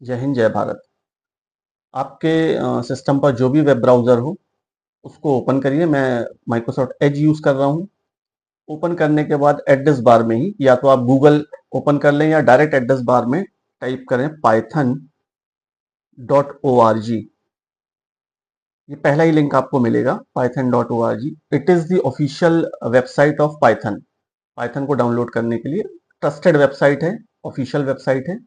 जय हिंद, जय भारत। आपके सिस्टम पर जो भी वेब ब्राउज़र हो, उसको ओपन करिए। मैं माइक्रोसॉफ्ट एज यूज़ कर रहा हूँ। ओपन करने के बाद एड्रेस बार में ही या तो आप गूगल ओपन कर लें या डायरेक्ट एड्रेस बार में टाइप करें python.org। ये पहला ही लिंक आपको मिलेगा, python.org। It is the official website of Python. Python को डाउनलोड करने के लिए ट्रस्टेड वेबसाइट है, ऑफिशियल वेबसाइट है।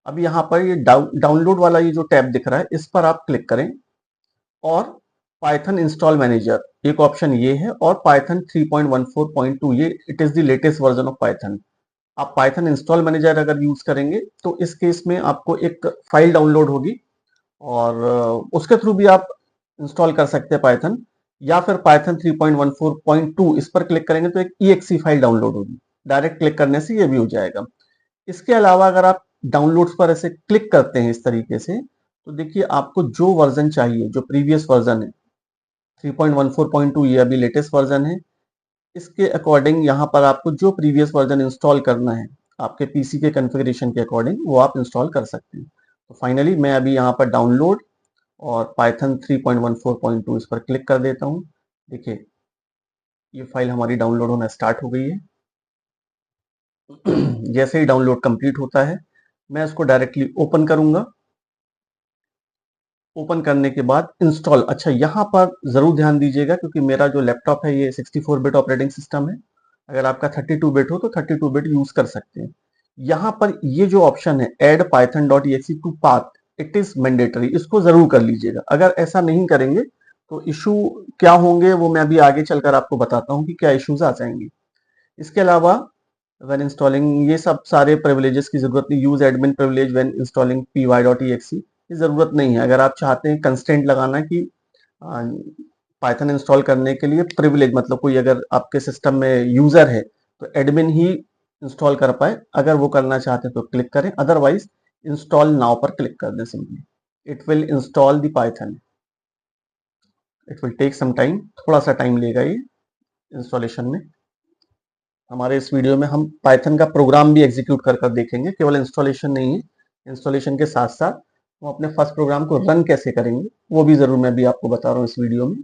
अब यहाँ पर ये डाउनलोड वाला ये जो टैब दिख रहा है, इस पर आप क्लिक करें और पाइथन इंस्टॉल मैनेजर एक ऑप्शन ये है, और पाइथन 3.14.2 ये it is the latest version of Python. आप पाइथन इंस्टॉल मैनेजर अगर यूज करेंगे तो इस केस में आपको एक फाइल डाउनलोड होगी और उसके थ्रू भी आप इंस्टॉल कर सकते हैं पाइथन, या फिर पाइथन 3.14.2 इस पर क्लिक करेंगे तो एक EXE फाइल डाउनलोड होगी। डायरेक्ट क्लिक करने से ये भी हो जाएगा। इसके अलावा अगर आप डाउनलोड्स पर ऐसे क्लिक करते हैं इस तरीके से, तो देखिए आपको जो वर्जन चाहिए, जो प्रीवियस वर्जन है 3.14.2 ये अभी लेटेस्ट वर्जन है, इसके अकॉर्डिंग यहाँ पर आपको जो प्रीवियस वर्जन इंस्टॉल करना है आपके पीसी के कॉन्फ़िगरेशन के अकॉर्डिंग वो आप इंस्टॉल कर सकते हैं। तो फाइनली मैं अभी यहाँ पर डाउनलोड और पाइथन 3.14.2 इस पर क्लिक कर देता हूँ। देखिए ये फाइल हमारी डाउनलोड होना स्टार्ट हो गई है। जैसे ही डाउनलोड कंप्लीट होता है मैं इसको डायरेक्टली ओपन करूंगा। ओपन करने के बाद इंस्टॉल, अच्छा यहाँ पर जरूर ध्यान दीजिएगा क्योंकि मेरा जो लैपटॉप है ये 64 बिट ऑपरेटिंग सिस्टम है। अगर आपका 32 बिट हो तो 32 बिट यूज कर सकते हैं। यहाँ पर ये जो ऑप्शन है add python.exe to path, it is mandatory, इसको जरूर कर लीजिएगा। अगर ऐसा नहीं करेंगे तो इशू क्या होंगे वो मैं अभी आगे चलकर आपको बताता हूँ कि क्या इश्यूज आ जाएंगे। इसके अलावा व्हेन इंस्टॉलिंग ये सब सारे प्रिविलेजेस की जरूरत नहीं, use admin privilege when installing py.exe ये जरूरत नहीं है। अगर आप चाहते हैं कंस्टेंट लगाना कि पाइथन इंस्टॉल करने के लिए प्रिविलेज, मतलब कोई अगर आपके सिस्टम में यूजर है तो एडमिन ही इंस्टॉल कर पाए, अगर वो करना चाहते हैं तो क्लिक करें, अदरवाइज इंस्टॉल नाउ पर क्लिक कर दें simply. It will install the Python. It will take some time, थोड़ा सा टाइम लेगा ये इंस्टॉलेशन में। हमारे इस वीडियो में हम पाइथन का प्रोग्राम भी एग्जीक्यूट कर कर देखेंगे, केवल इंस्टॉलेशन नहीं है। इंस्टॉलेशन के साथ साथ हम अपने फर्स्ट प्रोग्राम को रन कैसे करेंगे वो भी जरूर मैं भी आपको बता रहा हूँ इस वीडियो में।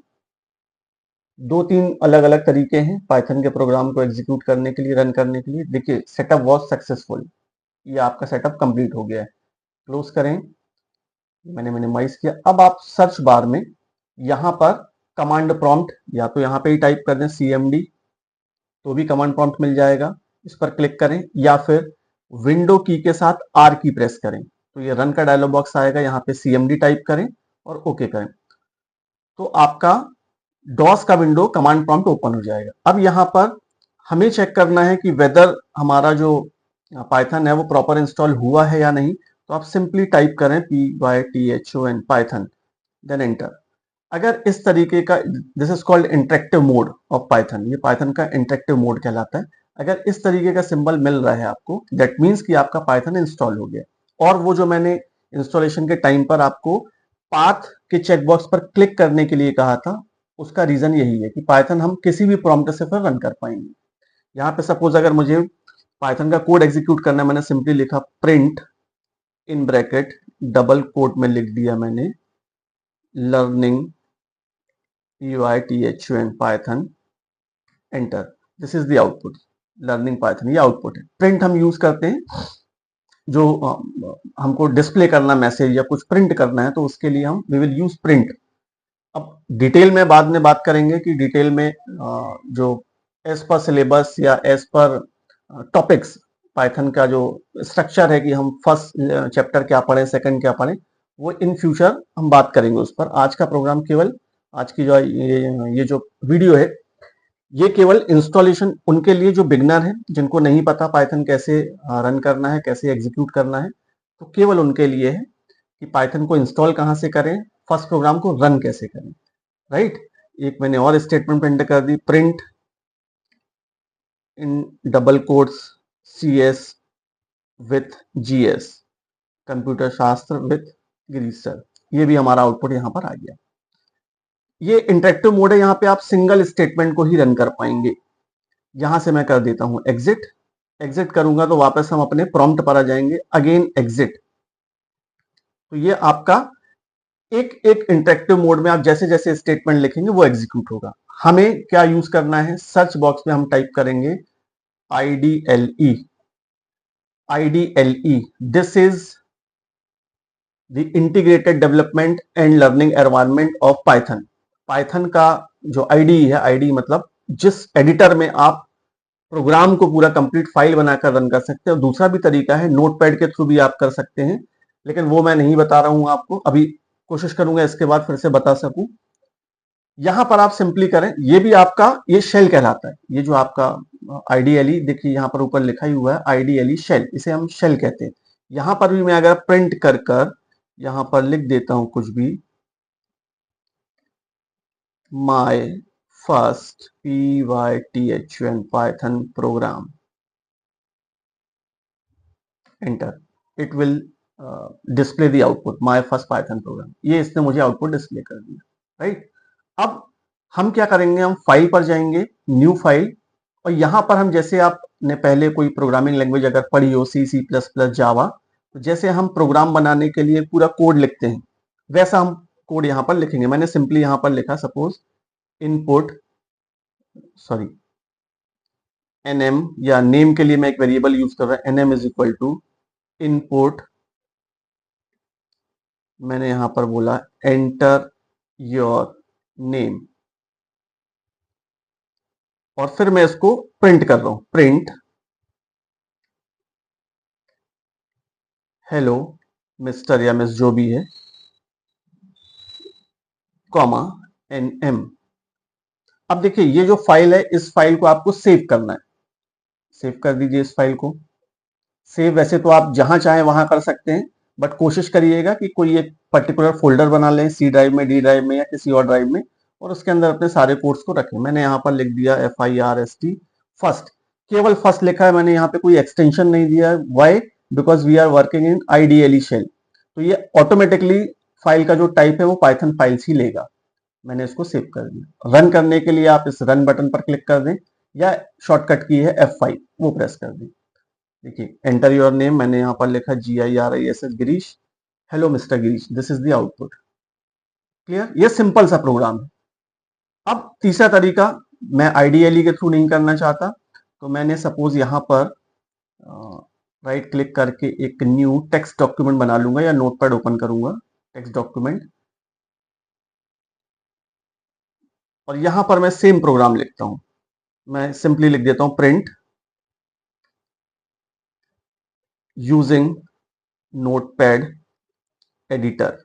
दो तीन अलग अलग तरीके हैं पाइथन के प्रोग्राम को एग्जीक्यूट करने के लिए, रन करने के लिए। देखिए सेटअप वॉज सक्सेसफुल, ये आपका सेटअप कंप्लीट हो गया है। क्लोज करें, मैंने मिनिमाइज किया। अब आप सर्च बार में यहाँ पर कमांड प्रॉम्प्ट या तो यहाँ पे ही टाइप कर दें CMD, तो भी कमांड प्रॉम्प्ट मिल जाएगा। इस पर क्लिक करें या फिर विंडो की के साथ R की प्रेस करें तो ये रन का डायलॉग बॉक्स आएगा। यहाँ पे CMD टाइप करें और ओके करें तो आपका डॉस का विंडो कमांड प्रॉम्प्ट ओपन हो जाएगा। अब यहाँ पर हमें चेक करना है कि वेदर हमारा जो पाइथन है वो प्रॉपर इंस्टॉल हुआ है या नहीं। तो आप सिंपली टाइप करें PYTHON पाइथन, देन एंटर। अगर इस तरीके का, this is called interactive mode of Python, ये पाइथन का इंटरेक्टिव मोड कहलाता है। अगर इस तरीके का सिंबल मिल रहा है आपको, दैट मीन्स कि आपका पाइथन इंस्टॉल हो गया। और वो जो मैंने इंस्टॉलेशन के टाइम पर आपको पाथ के चेकबॉक्स पर क्लिक करने के लिए कहा था, उसका रीजन यही है कि पाइथन हम किसी भी प्रॉम्प्ट से फिर रन कर पाएंगे। यहाँ पे सपोज अगर मुझे पाइथन का कोड एग्जीक्यूट करना है, मैंने सिंपली लिखा print in bracket double quote में लिख दिया मैंने learning PYTHON Python, enter. This is the output, learning Python, ये आउटपुट है। प्रिंट हम यूज करते हैं जो हमको डिस्प्ले करना मैसेज या कुछ प्रिंट करना है तो उसके लिए हम वी विल यूज प्रिंट। अब डिटेल में बाद में बात करेंगे कि डिटेल में जो एज पर सिलेबस या एज पर टॉपिक्स पाइथन का जो स्ट्रक्चर है कि हम फर्स्ट चैप्टर क्या पढ़ें, सेकंड क्या पढ़ें, वो इन फ्यूचर हम बात करेंगे उस पर। आज का प्रोग्राम केवल, आज की जो ये जो वीडियो है ये केवल इंस्टॉलेशन उनके लिए जो बिगनर है, जिनको नहीं पता पाइथन कैसे रन करना है, कैसे एग्जीक्यूट करना है, तो केवल उनके लिए है कि पाइथन को इंस्टॉल कहां से करें, फर्स्ट प्रोग्राम को रन कैसे करें। राइट, एक मैंने और स्टेटमेंट प्रिंट कर दी, print in double quotes CS with GS, computer शास्त्र विथ गिरीश सर। ये भी हमारा आउटपुट यहाँ पर आ गया। ये इंटरेक्टिव मोड है, यहाँ पे आप सिंगल स्टेटमेंट को ही रन कर पाएंगे। यहां से मैं कर देता हूं एग्जिट। एग्जिट करूंगा तो वापस हम अपने प्रॉम्प्ट पर आ जाएंगे, अगेन एग्जिट। तो ये आपका एक एक इंटरेक्टिव मोड में आप जैसे जैसे स्टेटमेंट लिखेंगे वो एग्जीक्यूट होगा। हमें क्या यूज करना है, सर्च बॉक्स में हम टाइप करेंगे IDLE। IDLE, this is the integrated development and learning environment of Python. Python का जो IDE है, IDE मतलब जिस एडिटर में आप प्रोग्राम को पूरा कंप्लीट फाइल बनाकर रन कर सकते हैं। और दूसरा भी तरीका है, नोटपैड के थ्रू भी आप कर सकते हैं, लेकिन वो मैं नहीं बता रहा हूं आपको अभी, कोशिश करूंगा इसके बाद फिर से बता सकूं। यहां पर आप सिंपली करें, ये भी आपका ये शेल कहलाता है। ये जो आपका IDLE देखिए यहां पर ऊपर लिखा ही हुआ है IDLE शेल, इसे हम शेल कहते हैं। यहां पर भी मैं अगर प्रिंट कर कर यहां पर लिख देता हूं कुछ भी, my first PYTHON Python programme, enter, it will display the output my first Python programme. ये इसने मुझे आउटपुट डिस्प्ले कर दिया, राइट। अब हम क्या करेंगे, हम फाइल पर जाएंगे, न्यू फाइल, और यहां पर हम जैसे आपने पहले कोई प्रोग्रामिंग लैंग्वेज अगर पढ़ी हो, C++, जावा, तो जैसे हम प्रोग्राम बनाने के लिए पूरा कोड लिखते हैं वैसा हम कोड यहां पर लिखेंगे। मैंने सिंपली यहां पर लिखा, सपोज इनपुट, सॉरी nm, या नेम के लिए मैं एक वेरिएबल यूज कर रहा हूं, nm is equal to input, मैंने यहां पर बोला एंटर योर नेम, और फिर मैं इसको प्रिंट कर रहा हूं, प्रिंट हेलो मिस्टर या मिस जो भी है, कॉमा NM। अब देखिए ये जो फाइल है, इस फाइल को आपको सेव करना है। सेव कर दीजिए इस फाइल को। सेव वैसे तो आप जहां चाहें वहां कर सकते हैं, बट कोशिश करिएगा कि कोई एक पर्टिकुलर फोल्डर बना लें, C ड्राइव में, D ड्राइव में, या किसी और ड्राइव में, और उसके अंदर अपने सारे कोड्स को रखें। मैंने यहाँ पर लिख दिया FIRST फर्स्ट, केवल फर्स्ट लिखा है मैंने, यहाँ पे कोई एक्सटेंशन नहीं दिया है। Why? Because we are working in IDLE shell, तो ये ऑटोमेटिकली फाइल का जो टाइप है वो पाइथन फाइल्स ही लेगा। मैंने इसको सेव कर दिया। रन करने के लिए आप इस रन बटन पर क्लिक कर दें, या शॉर्टकट की है F5, वो प्रेस कर दें। देखिए एंटर योर नेम, मैंने यहाँ पर लिखा GIRISS Girish, hello mister Girish, this is the output. Clear? ये सिंपल सा प्रोग्राम है। अब तीसरा तरीका, मैं IDLE के थ्रू नहीं करना चाहता, तो मैंने सपोज यहाँ पर राइट क्लिक करके एक न्यू टेक्स्ट डॉक्यूमेंट बना लूंगा, या नोटपैड ओपन करूंगा, टेक्स्ट डॉक्यूमेंट, और यहां पर मैं सेम प्रोग्राम लिखता हूं। मैं सिंपली लिख देता हूं print using notepad editor.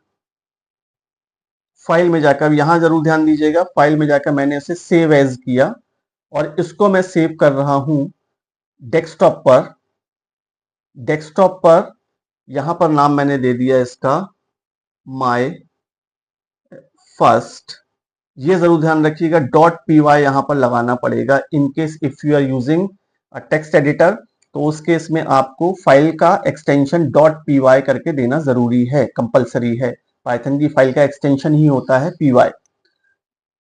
File में जाकर, यहां जरूर ध्यान दीजिएगा, फाइल में जाकर मैंने इसे सेव एज किया, और इसको मैं सेव कर रहा हूं डेस्कटॉप पर। डेस्कटॉप पर यहां पर नाम मैंने दे दिया इसका माय फर्स्ट। ये जरूर ध्यान रखिएगा .py यहां पर लगाना पड़ेगा, in case if you are using text editor, तो उस केस में आपको फाइल का एक्सटेंशन .py करके देना जरूरी है, कंपलसरी है। पाइथन की फाइल का एक्सटेंशन ही होता है py।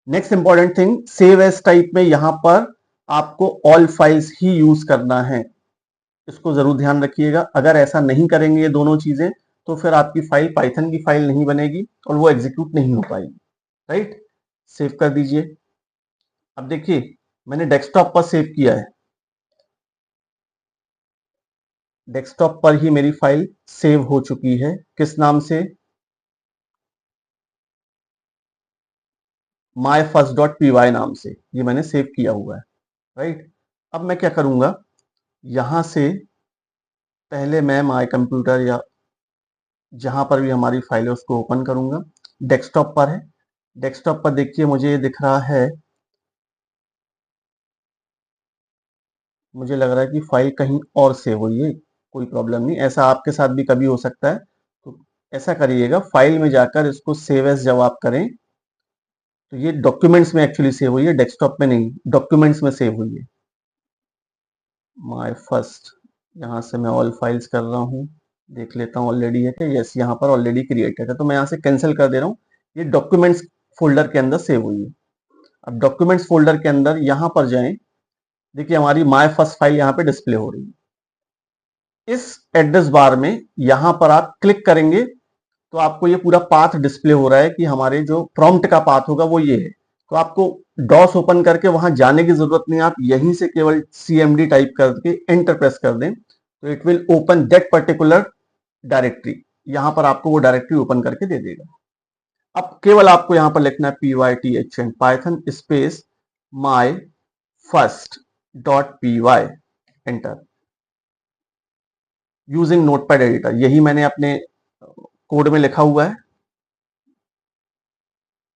Next important thing, save as type में यहां पर आपको ऑल फाइल्स ही यूज करना है, इसको जरूर ध्यान रखिएगा। अगर ऐसा नहीं करेंगे ये दोनों चीजें, तो फिर आपकी फाइल पाइथन की फाइल नहीं बनेगी और वो एग्जीक्यूट नहीं हो पाएगी, राइट। सेव कर दीजिए। अब देखिए मैंने डेस्कटॉप पर सेव किया है, डेस्कटॉप पर ही मेरी फाइल सेव हो चुकी है। किस नाम से? माय फर्स्ट .py नाम से ये मैंने सेव किया हुआ है, राइट। अब मैं क्या करूंगा, यहां से पहले मैं माय कंप्यूटर या जहां पर भी हमारी फाइल है उसको ओपन करूंगा। डेस्कटॉप पर है, डेस्कटॉप पर देखिए मुझे दिख रहा है, मुझे लग रहा है कि फाइल कहीं और सेव हुई है। कोई प्रॉब्लम नहीं, ऐसा आपके साथ भी कभी हो सकता है। तो ऐसा करिएगा, फाइल में जाकर इसको सेव एज जब आप करें, तो ये डॉक्यूमेंट्स में एक्चुअली सेव हुई है, डेस्कटॉप में नहीं, डॉक्यूमेंट्स में सेव हुई है। माय फर्स्ट, यहाँ से मैं ऑल फाइल्स कर रहा हूँ, देख लेता हूँ ऑलरेडी है कि यस, यहाँ पर ऑलरेडी क्रिएटेड है, तो मैं यहाँ से कैंसिल कर दे रहा हूँ। ये डॉक्यूमेंट्स फोल्डर के अंदर सेव हुई है। अब डॉक्यूमेंट्स फोल्डर के अंदर यहाँ पर जाएं, देखिए हमारी माय फर्स्ट फाइल यहाँ पे डिस्प्ले हो रही है। इस एड्रेस बार में यहां पर आप क्लिक करेंगे, तो आपको ये पूरा पाथ डिस्प्ले हो रहा है कि हमारे जो प्रॉम्प्ट का पाथ होगा वो ये है। तो आपको डॉस ओपन करके वहां जाने की जरूरत नहीं, आप यहीं से केवल CMD टाइप करके एंटर प्रेस कर दें तो it will open that particular directory. यहां पर आपको वो डायरेक्टरी ओपन करके दे देगा। अब केवल आपको यहां पर लिखना है python Python space my first dot py, enter. Using notepad editor, यही मैंने अपने कोड में लिखा हुआ है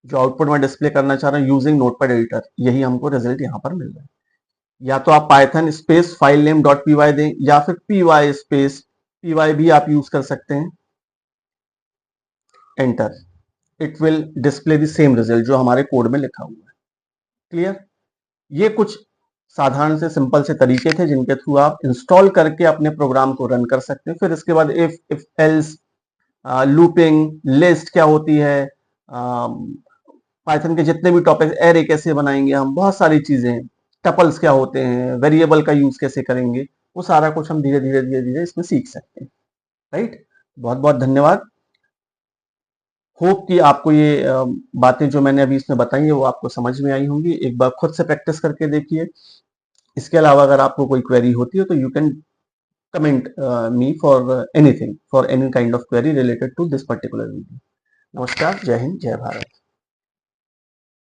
जो आउटपुट में डिस्प्ले करना चाह रहा हूं। यूजिंग नोटपैड एडिटर, यही हमको रिजल्ट यहां पर मिल रहा है। या तो आप Python space file name dot py दें या फिर py स्पेस py भी आप यूज कर सकते हैं, enter. It will display the same result जो हमारे कोड में लिखा हुआ है। क्लियर? ये कुछ साधारण से सिंपल से तरीके थे जिनके थ्रू आप इंस्टॉल करके अपने प्रोग्राम को रन कर सकते हैं। फिर इसके बाद इफ एल्स, लूपिंग, लिस्ट क्या होती है, पाइथन के जितने भी टॉपिक, एरे कैसे बनाएंगे हम, बहुत सारी चीजें, टपल्स क्या होते हैं, वेरिएबल का यूज कैसे करेंगे, वो सारा कुछ हम धीरे धीरे धीरे धीरे इसमें सीख सकते हैं। राइट? बहुत बहुत धन्यवाद। होप कि आपको ये बातें जो मैंने अभी इसमें बताई है वो आपको समझ में आई होंगी। एक बार खुद से प्रैक्टिस करके देखिए। इसके अलावा अगर आपको कोई क्वेरी होती है तो you can comment me for anything, for any kind of query related to this particular video. नमस्कार, जय हिंद, जय भारत।